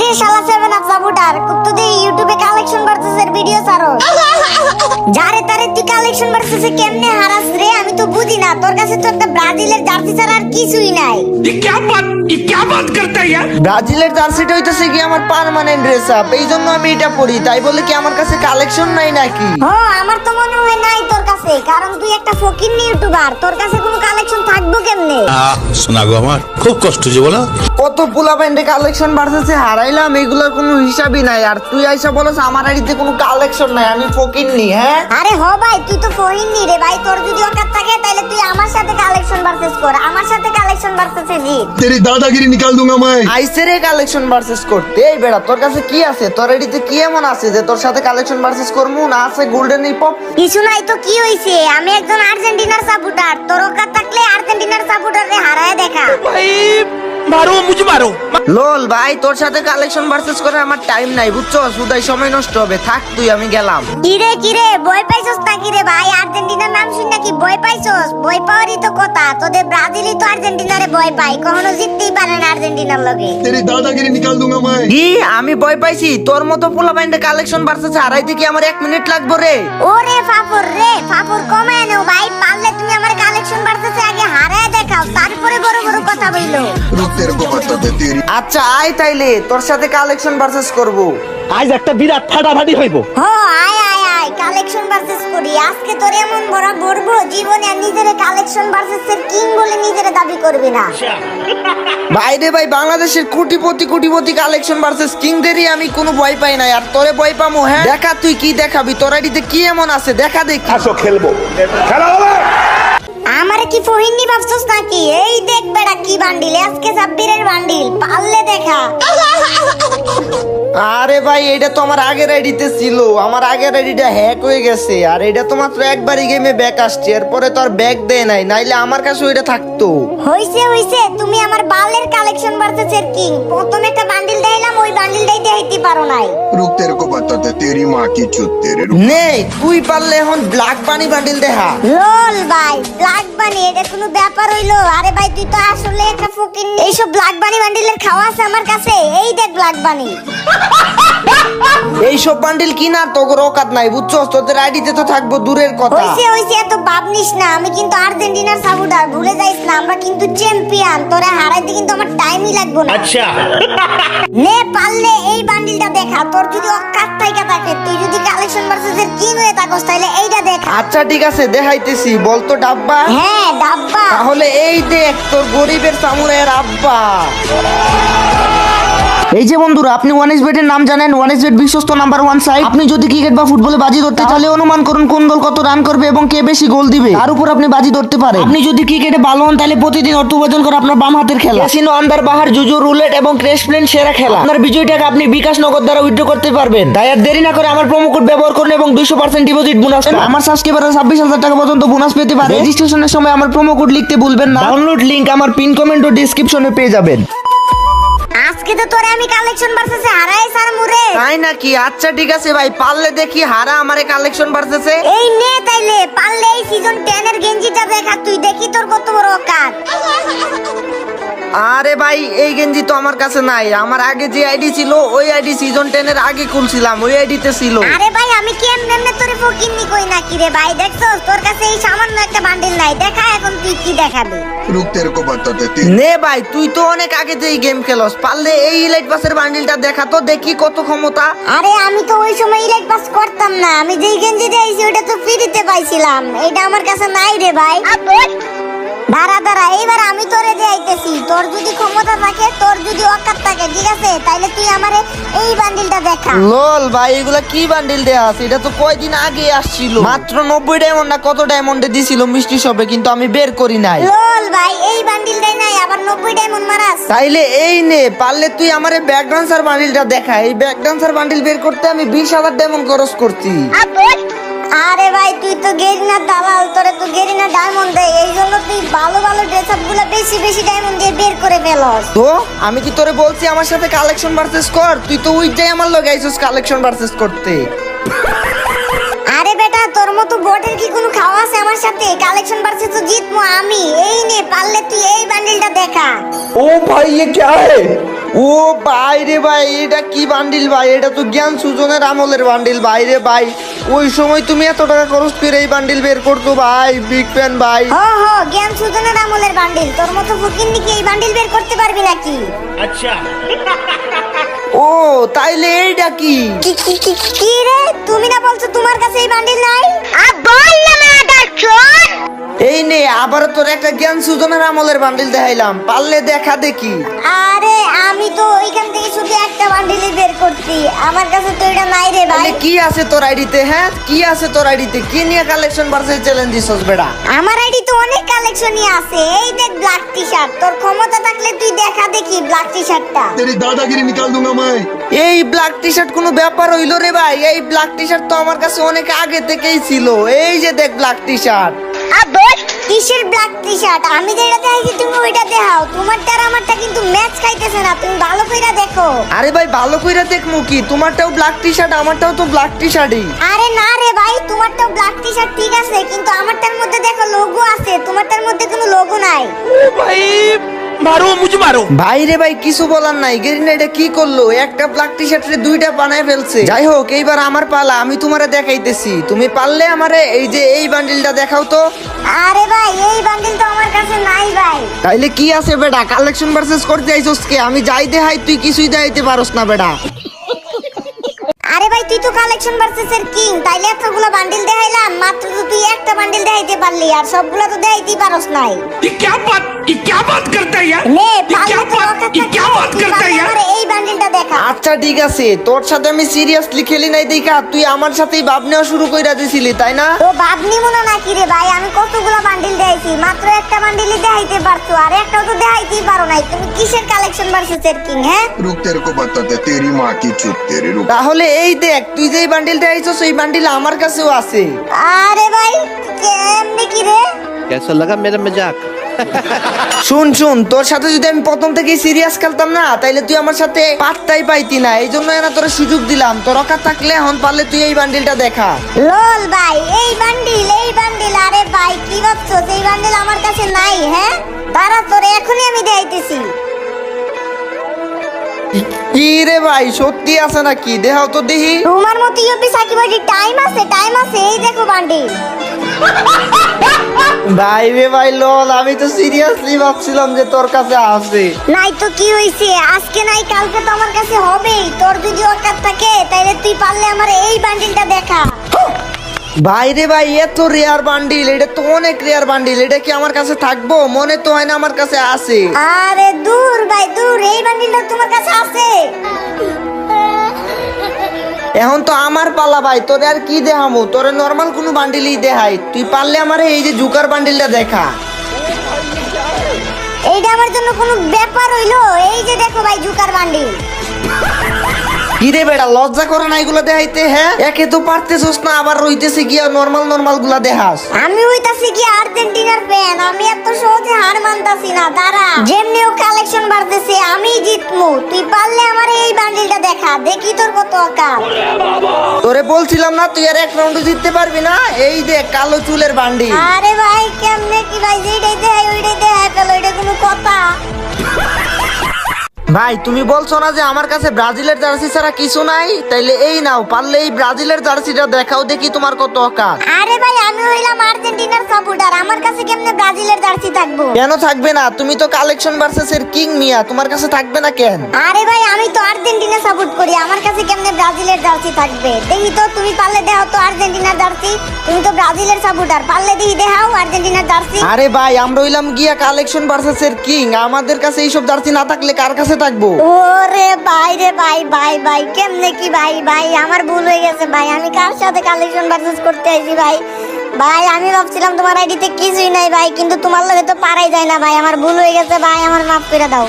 কিরে শালা seven up supporter কুত্তুদে ইউটিউবে কালেকশন ভার্সেসের ভিডিও ছাড়ো যারে তারে তুই কালেকশন ভার্সেসে কেমনে হারাস রে আমি তো বুঝি না তোর কাছে তো একটা ব্রাজিলের জার্সি ছাড়া আর কিছুই নাই ये क्या बात करता है यार। ব্রাজিলের জার্সিটা হইতেছে কি আমার পার্মানেন্ট ড্রেস আপ, এই জন্য আমি এটা পরি। তাই বলে কি আমার কাছে কালেকশন নাই নাকি? ও আমার তো মনে হয় নাই তোর কাছে, কারণ তুই একটা ফকিন্নি ইউটিউবার, তোর কাছে কোনো কালেকশন থাকবো কেমনে? শোনা গো আমার খুব কষ্ট যে বলো। কত পোলা প্যান্টে কালেকশন ভার্সেসে হারাইলাম, এগুলোর কোনো হিসাবই নাই। আর তুই আইসা বলছ আমার আইডিতে কোনো কালেকশন নাই, আমি ফকিন্নি? হ্যাঁ আরে হ ভাই, তুই তো ফকিন্নি রে ভাই। তোর যদি অকাত থাকে তাহলে তুই আমার সাথে কালেকশন ভার্সেস কর, আমার সাথে কালেকশন ভার্সেসে জিত। तेरी दादागिरी निकाल दूंगा मैं। আইসে রে কালেকশন ভার্সেস করতে। এই বেড়া, তোর কাছে কি আছে? তোর আইডিতে কি এমন আছে যে তোর সাথে কালেকশন ভার্সেস করমু? না আছে গোল্ডেন হিপ হপ? কিছু নাই তো কি হইছে, আমি একজন আর্জেন্টিনার সাপোর্টার। তোর অকাত থাকলে আর্জেন্টিনার সাপোর্টারে হারায় দেখা। मारो मुझे मारो। লোল ভাই, তোর সাথে কালেকশন ভার্সেস করে আমার টাইম নাই, বুঝছো? সুদাই সময় নষ্ট হবে। থাক তুই, আমি গেলাম। কিরে ভয় পাইছস না কিরে ভাই? আর্জেন্টিনার নাম শুন নাকি ভয় পাইছস? ভয় পাওয়ারই তো কথা। তোদের ব্রাজিলই তো আর্জেন্টিনারে ভয় পায়, কখনো জিততেই পারে না আর্জেন্টিনার লগে। तेरी दादागिरी निकाल दूंगा मैं। কি আমি ভয় পাইছি? তোর মতো পোলা প্যান্টে কালেকশন ভার্সেসে হারাইতে কি আমার 1 মিনিট লাগবে রে? ওরে ফাফর রে, ফাফর কমায় নাও ভাই। পারলে তুমি আমার কালেকশন ভার্সেসে আগে হারায় দেখাও, তারপরে বড় বড় কথা বইলো। रुक तेरे को बताते तेरी। আচ্ছা আয়, তাইলে তোর সাথে কালেকশন ভার্সেস করব। আজ একটা বিরাট ফাটাফাটি হইব। হো আয় আয় আয়, কালেকশন ভার্সেস করি। আজকে তোর এমন বড় বড়বো জীবনে আর নিজের কালেকশন ভার্সেসের কিং বলে নিজের দাবি করবি না। ভাইরে ভাই, বাংলাদেশের কোটিপতি কালেকশন ভার্সেস কিংদেরই আমি কোনো ভয় পাই না। আর তোরে ভয় পামু? হ্যাঁ দেখা, তুই কি দেখাবি? তোর আইডিতে কি এমন আছে দেখা দেখি। আসো খেলবো, খেলা হবে। আমারে কি ফহিনী ভাবছস নাকি? এই দেখ বেড়া কি বান্ডিল, আজকে সাব্বিরের বান্ডিল, পারলে দেখা। আরে ভাই, এটা তো আমার আগের আইডিতে ছিল। আমার আগের আইডিটা হ্যাক হয়ে গেছে। আর এটা তো মাত্র একবারই গেমে ব্যাক আসছে, এরপরে তো আর ব্যাক দেয় নাই, নাইলে আমার কাছে ওইটা থাকতো। হইছে তুমি আমার বালের কালেকশন ভার্সেসের কিং। প্রথমে একটা বান্ডিল দেইলাম, ওই বান্ডিলটাই দেখাইতে পারো নাই। रुक तेरे को बताते तेरी माँ की चुत तेरे। रुक। নে তুই পারলে এখন ব্ল্যাক বানি বান্ডিল দেখা। লোল ভাই, ব্ল্যাক বানি এটা কোনো ব্যাপার হইলো? আরে ভাই তুই তো আসলে একটা ফুকিং। এইসব ব্ল্যাক বানি বান্ডিলের খাওয়া আছে আমার কাছে। এই দেখ ব্ল্যাক বানি। এইসব বান্ডিল কিনার তোর অকাত নাই, বুঝছো? তোদের আইডিতে তো থাকবো দূরের কথা। হইছে এত ভাব নিস না। আমি কিন্তু আর্জেন্টিনার সাপোর্টার, ভুলে যাইস না। আমরা কিন্তু চ্যাম্পিয়ন। তোরা হারাইতে কিন্তু আমার টাইমই লাগবে না। আচ্ছা নে পারলে এই বান্ডিলটা দেখা। তোর যদি অকাত থাইকা থাকে, তুই যদি কালেকশন ভার্সেসের কিং হয়ে থাকস, তাহলে এইটা দেখা। আচ্ছা ঠিক আছে, দেখাইতেছি। বলতো ডাব্বা? হ্যাঁ ডাব্বা। তাহলে এই দেখ তোর গরিবের সামুরাইয়ের আব্বা। এই যে বন্ধুরা, আপনি ওয়ানএক্সবেট এর নাম জানেন? ওয়ানএক্সবেট বিশ্বস্ত নাম্বার 1 সাইট। আপনি যদি ক্রিকেট বা ফুটবলে বাজি ধরতে চাইলে অনুমান করুন কোন দল কত রান করবে এবং কে বেশি গোল দিবে, তার উপর আপনি বাজি ধরতে পারেন। আপনি যদি ক্রিকেটে ভালো হন তাহলে প্রতিদিন অর্থ উপার্জন করে আপনার বাম হাতের খেলা ক্যাসিনো, আন্দার বাহার, জুজু, রুলেট এবং ক্র্যাশ প্লেন সেরা খেলা। আপনার বিজয়ী টাকা আপনি বিকাশ নগদ দ্বারা উইথড্র করতে পারবেন। তাই আর দেরি না করে আমার প্রোমো কোড ব্যবহার করুন এবং 200% ডিপোজিট বোনাস। আমার সাবস্ক্রাইবাররা 26,000 টাকা পর্যন্ত বোনাস পেতে পারে। রেজিস্ট্রেশনের সময় আমার প্রোমো কোড লিখতে ভুলবেন না। ডাউনলোড লিংক আমার পিন কমেন্ট ও ডেসক্রিপশনে পেয়ে যাবেন। আজকে তো তোরে আমি কালেকশন ভার্সেসে হারাই সার মুরে। তাই নাকি? আচ্ছা ঠিক আছে ভাই, পারলে দেখি হারা আমারে কালেকশন ভার্সেসে। এই নে তাইলে, পারলে এই সিজন 10 এর গেঞ্জিটা দেখা, তুই দেখি তোর কত বড় অকাত। আরে ভাই, এই গেঞ্জি তো আমার কাছে নাই। আমার আগে যে আইডি ছিল ওই আইডি সিজন 10 এর আগে খুলছিলাম, ওই আইডিতে ছিল। আরে ভাই আমি কেমনে তোরে ফকিন্নি কই না কি রে ভাই? দেখছস তোর কাছে এই সামান্য একটা বান্ডিল নাই। দেখা এখন তুই কি দেখাবি। रुक तेरे को बताते तेरी। নে ভাই, তুই তো অনেক আগে যেই গেম খেলস, পারলে এই ইলাইট পাসের বান্ডিলটা দেখা তো, দেখি কত ক্ষমতা। আরে আমি তো ওই সময় ইলাইট পাস করতাম না। আমি যেই গেঞ্জি দিয়েছি ওটা তো ফ্রিতে পাইছিলাম। এটা আমার কাছে নাই রে ভাই। দাঁড়া এইবার আমি তোরে দেখাইতেছি। তোর যদি ক্ষমতা থাকে, তোর যদি অকাত থাকে, ঠিক আছে, তাইলে তুই আমারে এই বান্ডিলটা দেখা। লোল ভাই, এগুলা কি বান্ডিল দেয়া আছে? এটা তো কয়দিন আগে আসছিল। মাত্র 90 ডায়মন্ড না কত ডায়মন্ডে দিছিল মিষ্টি শপে, কিন্তু আমি বের করি নাই। লোল ভাই, এই বান্ডিলটাই নাই, আবার 90 ডায়মন্ড মারাস। তাইলে এই নে, পারলে তুই আমারে ব্যাক ডান্সার বান্ডিলটা দেখা। এই ব্যাক ডান্সার বান্ডিল বের করতে আমি 20,000 ডায়মন্ড খরচ করছি। আরে ভাই তুই তো গেরিনা দালাল, তোরে তো গেরিনা ডায়মন্ড দেয়, এই জন্য তুই ভালো ড্রেস আপ গুলো বেশি ডায়মন্ড দিয়ে বের করে ফেলস। তো আমি কি তোরে বলছি আমার সাথে কালেকশন ভার্সেস কর? তুই তো উইটাই আমার লগে আইছস কালেকশন ভার্সেস করতে। আরে বেটা, তোর মতো বটের কি কোনো খাওয়া আছে আমার সাথে? কালেকশন ভার্সেস তো জিতবো আমি। এই নে, পারলে তুই এই বান্ডিলটা দেখা। ओ भाई ये क्या है? ও ভাই রে ভাই, এটা কি বান্ডিল ভাই? এটা তো জ্ঞান সুজনের আমলের বান্ডিল ভাই রে ভাই। ওই সময় তুমি এত টাকা খরচ করে এই বান্ডিল বের করতো ভাই, বিগ ফ্যান ভাই। হ হ, জ্ঞান সুজনের আমলের বান্ডিল। তোর মতো ফকিন্নি কি এই বান্ডিল বের করতে পারবি নাকি? ও তাইলে এইটা কি? কি রে, তুমি না বলছো তোমার কাছে এই বান্ডিল নাই? বল না মাদার চোদ। এই নে আবার তোর একটা জ্ঞান সুজনের আমলের বান্ডিল দেখাইলাম, পারলে দেখা দেখি। আরে আমি তো ওইখান থেকে শুধু একটা বান্ডিলই বের করছি, আমার কাছে তো এটা নাই রে ভাই। তাহলে কি আছে তোর আইডিতে? হ্যাঁ কি আছে তোর আইডিতে? কি নিয়ে কালেকশন ভার্সেস চ্যালেঞ্জ দিছস বেটা? আমার আইডি তো অনেক কালেকশনই আছে। এই দেখ ব্ল্যাক টি শার্ট, তোর ক্ষমতা থাকলে তুই দেখা দেখি ব্ল্যাক টি শার্টটা। तेरी दादागिरी निकाल दूंगा मैं। এই ব্ল্যাক টি শার্ট কোনো ব্যাপার হইলো রে ভাই? এই ব্ল্যাক টি শার্ট তো আমার কাছে অনেক আগে থেকেই ছিল। এই যে দেখ ব্ল্যাক টি শার্ট। কিসের ব্ল্যাক টি শার্ট? আমি যেটা দেখাইছি তুমি ওইটা দেখাও। তোমারটা আর আমারটা কিন্তু ম্যাচ খাইতেছে না, তুমি ভালো কইরা দেখো। আরে ভাই ভালো কইরা দেখমু কি? তোমারটাও ব্ল্যাক টি শার্ট, আমারটাও তো ব্ল্যাক টি শার্টই। আরে না রে ভাই, তোমারটাও ব্ল্যাক টি শার্ট ঠিক আছে, কিন্তু আমারটার মধ্যে দেখো লোগো আছে, তোমারটার মধ্যে কোনো লোগো নাই। भाई मारो मुझे मारो। ভাই রে ভাই কিছু বলার নাই, গেরিনা এটা কি করলো? একটা ব্ল্যাক টি শার্টের দুইটা বানায় ফেলছে। যাই হোক এইবার আমার পালা, আমি তোমারে দেখাইতেছি। তুমি পারলে আমারে এই যে এই বান্ডিলটা দেখাও তো। আরে ভাই এই বান্ডিল তো আমার কাছে নাই ভাই। তাইলে কি আছে বেটা? কালেকশন ভার্সেস করতে আইছস কে? আমি যাই দেখাই তুই কিছুই দেখাইতে পারস না বেটা। আরে ভাই তুই তো কালেকশন ভার্সেস এর কিং, তাইলে এতগুলো বান্ডিল দেখাইলাম, মাত্র তো তুই একটা বান্ডিল দেখাইতে পারলি, আর সবগুলো তো দেখাইতেই পারস নাই। ये क्या बात करता है यार? নে ये পারলে क्या তো बात রক্ষা ये क्या बात তুই करता है পারলে यार? আমারে এই বান্ডিলটা দেখা। আচ্ছা ঠিক আছে, তোর সাথে আমি সিরিয়াসলি খেলি নাই দেখা তুই আমার সাথেই ভাব নেওয়া শুরু কইরা দিছিলি তাই না? তো বাবনি মনে নাকি রে ভাই? আমি কতগুলো বান্ডিল দেখাইছি, মাত্র একটা বান্ডিলই দেখাইতে পারছো, আর একটাও তো দেখাইতেই পারো নাই। তুমি কিসের কালেকশন ভার্সেস এর কিং? হ্যাঁ रुक तेरे को बताते तेरी माँ की चुत तेरे रुक। তাহলে এই দেখ তুই যে বান্ডিলটা আইছস এই বান্ডিল আমার কাছেও আছে। আরে ভাই কেমনে কি রে? कैसा लगा मेरा मजाक? শুন শুন, তোর সাথে যদি আমি প্রথম থেকেই সিরিয়াস খেলতাম না তাইলে তুই আমার সাথে পাত্তাই পাইতি না। এই জন্য না তোর সুযোগ দিলাম, তোর অকাত থাকলে এখন পারলে তুই এই বান্ডিলটা দেখা। লোল ভাই এই বান্ডিল। আরে ভাই কি ভাবছো এই বান্ডিল আমার কাছে নাই? হ্যাঁ দাঁড়া, তোরে এখনই আমি দেখাইতেছি। কি রে ভাই সত্যি আছে নাকি? দেখাও তো দেখি। তোমার মতো ইউপি সাকিব ভাই টাইম আছে, এই দেখো বান্ডিল। ভাই রে ভাই লল, আমি তো সিরিয়াসলি ভাবছিলাম যে তোর কাছে আছে। নাই তো কি হইছে, আজকে নাই কালকে তো আমার কাছে হবেই। তোর যদি অকাত থাকে তাইলে তুই পারলে আমার এই বান্ডিলটা দেখা। ভাই রে ভাই এত রেয়ার বান্ডিল, এটা তো অনেক রেয়ার বান্ডিল। এটা কি আমার কাছে থাকবো? মনে তো হয় না আমার কাছে আছে। আরে দূর ভাই দূর, এই বান্ডিলটা তোমার কাছে আছে। এখন তো আমার পালা ভাই, তোরে আর কি দেখামু? তোরে নরমাল কোনো বান্ডিলই দেখাই। তুই পারলে আমার এই যে জুকার বান্ডিলটা দেখা। এইটা আমার জন্য কোনো ব্যাপার হইলো? এই যে দেখো ভাই জুকার বান্ডিল। কি রে বেটা লজ্জা করে না এগুলো দেখাইতে? হ্যাঁ একে তো পারতেছস না, আবার রইতেছে গিয়া নরমাল গুলা দেখাস। আমি হইতাছি কি আর্জেন্টিনার ফ্যান, আমি এত সহজে হার মানতাছি না। দাঁড়া, যেমনিও কালেকশন বাড়তেছে আমি জিতমু। তুই পারলে আমার এই বান্ডিলটা দেখা, দেখি তোর কত অকাল। তোরে বলছিলাম না তুই আর এক রাউন্ড জিততে পারবি না? এই দেখ কালো চুলের বান্ডিল। আরে ভাই কেমনে কি ভাই, যেটাই দেখাই ওইটাই দেখাই ফেলো, এটা কোনো কথা? ভাই তুমি বলছো না যে আমার কাছে ব্রাজিলের জার্সি ছাড়া কিছু নাই? তাইলে এই নাও, পারলে এই ব্রাজিলের জার্সিটা দেখাও দেখি তোমার কত অকাল। আরে ভাই আমি হইলাম আর্জেন্টিনার সাপোর্টার, আমার কাছে কেমনে ব্রাজিলের জার্সি থাকবো? কেন থাকবে না? তুমি তো কালেকশন ভার্সেস এর কিং মিয়া, তোমার কাছে থাকবে না কেন? আরে ভাই আমি তো আর্জেন্টিনা সাপোর্ট করি, আমার কাছে কেমনে ব্রাজিলের জার্সি থাকবে? দেখি তো, তুমি পারলে দেখাও তো আর্জেন্টিনার জার্সি। তুমি তো ব্রাজিলের সাপোর্টার, পারলে দেখি দেখাও আর্জেন্টিনার জার্সি। আরে ভাই আমরা হইলাম গিয়া কালেকশন ভার্সেস এর কিং, আমাদের কাছে এইসব জার্সি না থাকলে কার কাছে থাকবো? ওরে ভাই রে ভাই কেমনে কি ভাই আমার ভুল হয়ে গেছে ভাই। আমি কার সাথে কালেকশন ভার্সেস করতে আইছি ভাই? আমি ভাবছিলাম তোমার আইডিতে কিছুই নাই ভাই, কিন্তু তোমার লগে তো পারাই যায় না ভাই। আমার ভুল হয়ে গেছে ভাই, আমার মাফ করে দাও।